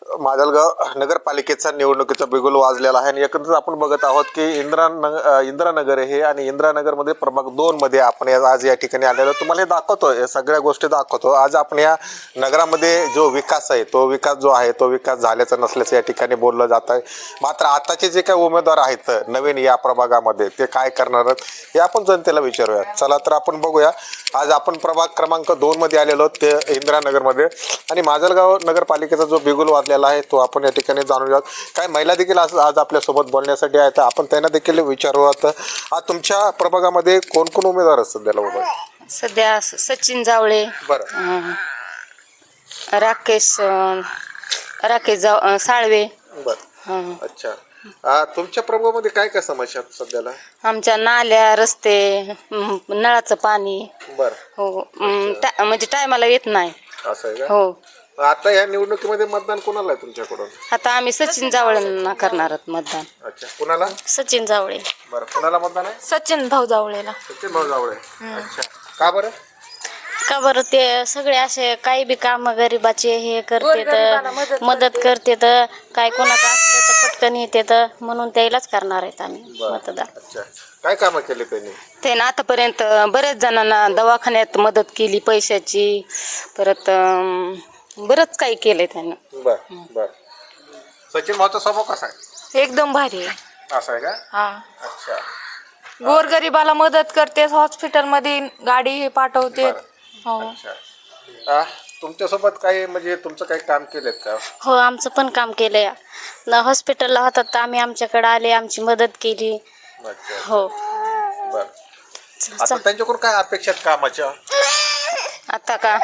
माजलगाव नगरपालिकेचा निवडणुकीचा बिगुल वाजलेला आहे आणि एकंदरीत आपण बघत आहोत की इंदिरानगर हे आणि इंदिरानगरमध्ये प्रभाग 2 मध्ये आपण आज या ठिकाणी आलेलो तुम्हाला हे दाखवतो, या सगळ्या गोष्टी दाखवतो। आज आपण या नगरामध्ये जो विकास आहे तो विकास झाल्याचा नसल्याचं या ठिकाणी बोललं जात आहे। मात्र आताचे जे काही उमेदवार आहेत नवीन या प्रभागामध्ये ते काय करणार आहेत हे आपण जनतेला विचारूया। चला तर आपण बघूया। आज आपण प्रभाग क्रमांक 2 मध्ये आलेलो आहोत ते इंदिरानगरमध्ये आणि माजलगाव नगरपालिकेचा जो बिगुल वाजलेला आहे तो आपण या ठिकाणी जाणूया। काय महिला देखील आज आपल्या सोबत बोलण्यासाठी आहेत, आपण त्यांना देखील विचारूयात। आज तुमच्या प्रभागामध्ये कोण कोण उमेदवार आहेत सध्याला उभे? सध्या सचिन जावळे, बरं, राकेश साळवे। बरं, अच्छा। तुमच्या प्रभागामध्ये काय काय समस्या आहेत सध्याला? आमच्या नाल्या, रस्ते, नळाचं पाणी बरं, हो म्हणजे टायमाला येत नाही। असं आहे का? हो। आता या निवडणुकीमध्ये मतदान कोणाला आहे तुमच्याकडून? आता आम्ही सचिन जावळेंना करणार आहोत मतदान। अच्छा, कुणाला? सचिन जावळे। बरं, कुणाला मतदान आहे? सचिन भाऊ जावळेला। सचिन भाऊ जावळे। अच्छा, का बरं? का बरं? ते सगळे असे काही बी काम गरिबाचे हे करते तर मदत करते तर काय कोणाचं असलं तर पटकन येते तर म्हणून त्यालाच करणार आहेत आम्ही मतदान। अच्छा, काय कामं केले त्यांनी? ते ना आतापर्यंत बऱ्याच जणांना दवाखान्यात मदत केली पैशाची, परत बरंच काही केलंय त्यानं। बरं बरं। सचिन भाऊचा स्वभाव कसा आहे? एकदम भारी आहे। असं आहे का? हा, अच्छा, गोरगरिबाला मदत करते, हॉस्पिटलमध्ये गाडी पाठवते। हो अच्छा। तुमच्यासोबत काही म्हणजे तुमचं काही काम केलेत का? हो, आमचं पण काम केलंय। हॉस्पिटलला होतात तर आम्ही आमच्याकडे आले, आमची मदत केली। अच्छा, हो। बरं, आता त्यांच्याकडून काय अपेक्षा आहेत कामाच्या? आता का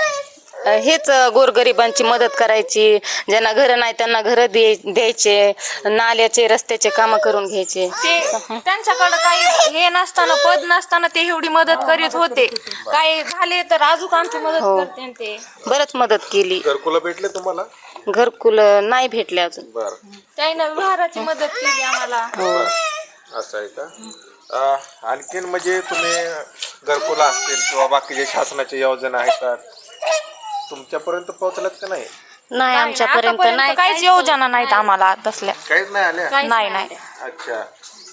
हेच गोरगरिबांची मदत करायची, ज्यांना घर नाही त्यांना घर द्यायचे, नाल्याचे रस्त्याचे काम करून घ्यायचे। त्यांच्याकडे काही हे नसताना, पद नसताना ते एवढी मदत करीत होते। काही झाले तर अजून आमची मदत करते ते। बरंच मदत केली। घरकुलं भेटले तुम्हाला? घरकुल नाही भेटले अजून। बरं, त्याने विहाराची मदत केली आम्हाला। असं आहे का? आणखीन म्हणजे तुम्ही घरकुला असतील किंवा बाकीचे शासनाच्या योजना आहेत तुमच्यापर्यंत पोहोचल्यात का नाही? नाही, आमच्यापर्यंत नाही, काहीच योजना नाहीत आम्हाला तसल्या। काहीच नाही आल्या? नाही। अच्छा,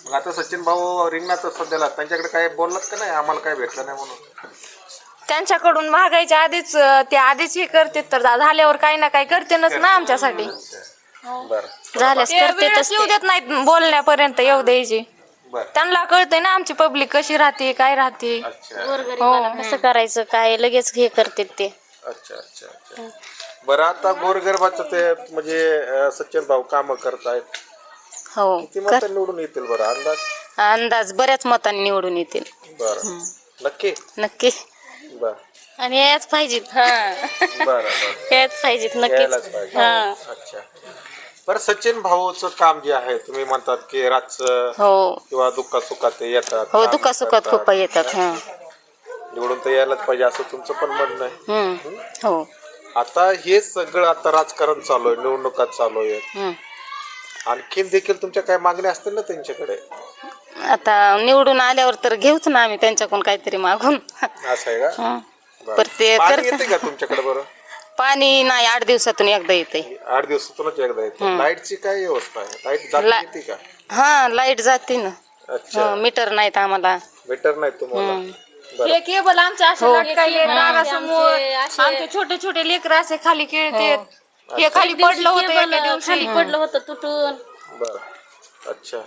मग आता सचिन भाऊ रिंगणात सध्याला त्यांच्याकडे काय बोललात का नाही आम्हाला काय भेटलं नाही म्हणून? त्यांच्याकडून महागाईच्या आधीच ते आधीच हे करते तर झाल्यावर काही ना काही करतेनच ना आमच्यासाठी। बरं झाल्यास ते वेळेस येऊ देत नाहीत, बोलण्यापर्यंत येऊ द्यायचे। बरं, त्यांना कळतंय ना आमची पब्लिक कशी राहते, काय राहते। अच्छा गोरगरिबाला कसं करायचं काय लगेच हे करते ते। अच्छा अच्छा अच्छा। बरं, आता गोरगरिबाचं ते म्हणजे सचिन भाऊ काम करतायत, हो किती मत निवडून येतील बरं अंदाज? अंदाज बऱ्याच मतांनी निवडून येतील। बरं, नक्की? नक्की। बरं आणि याच पाहिजेत। बरं बरं, याच पाहिजेत यायलाच नक्कीच। पाहिजे। हा, अच्छा, बरं, सचिन भाऊचं काम जे आहे तुम्ही म्हणतात की रातचं हो किंवा दुःखात सुखात ते येतात, हो, काम दुःखासुखात करतात, खूप येतात। हा, निवडून तर यायलाच पाहिजे असं तुमचं पण म्हणणं आहे। हो। आता हे सगळं आता राजकारण चालू आहे, निवडणुका चालू आहे, आणखीन देखील तुमच्या काय मागण्या असतील ना त्यांच्याकडे? आता निवडून आल्यावर तर घेऊच ना आम्ही त्यांच्याकडून काहीतरी मागून। असं आहे का? पर ते पाणी येते का तुमच्याकडे? बरं, पाणी नाही, 8 दिवसातून एकदा येते। 8 दिवसातूनच एकदा येते। लाईटची काय व्यवस्था आहे? लाईट जाते येते का? हा, लाईट जाते ना। अच्छा, मीटर नाहीत आम्हाला। मीटर नाही तुम्हाला? हे केबल आमच्या असे लटकायले दारासमोर, आमचे छोटे छोटे लेकर असे खाली खेळते। हे खाली पडलं होतं एका दिवशी, पडलं होतं तुटून। बरं, अच्छा।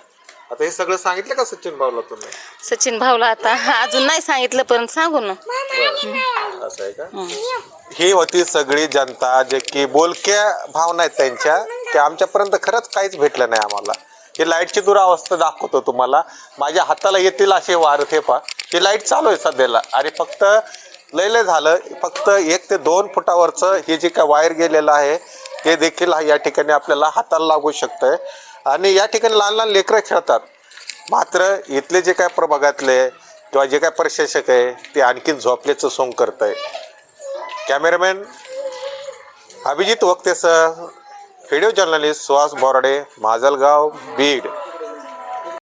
आता हे सगळं सांगितलं का सचिन भाऊला तुम्ही? सचिन भाऊला आता अजून नाही सांगितलं पण सांगू ना। असं आहे का? ही होती सगळी जनता जे की बोलक्या भावना आहेत त्यांच्या, की आमच्यापर्यंत खरंच काहीच भेटलं नाही आम्हाला। ही लाईटची दुरावस्था दाखवतो तुम्हाला, माझ्या हाताला येतील असे वारं हे पहा, ही लाईट चालू आहे सध्याला आणि फक्त लय झालं, फक्त 1 ते 2 फुटावरचं हे जे काय वायर गेलेलं आहे ते देखील या ठिकाणी आपल्याला हाताला लागू शकतंय आणि या ठिकाणी लहान लहान लेकरं खेळतात। मात्र इथले जे काय प्रभागातले किंवा जे काय प्रशासक आहे ते आणखीन झोपल्याचं सोंग करत आहे। कॅमेरामॅन अभिजित वक्तेसह व्हिडिओ जर्नलिस्ट सुहास बोराडे, माजलगाव, बीड।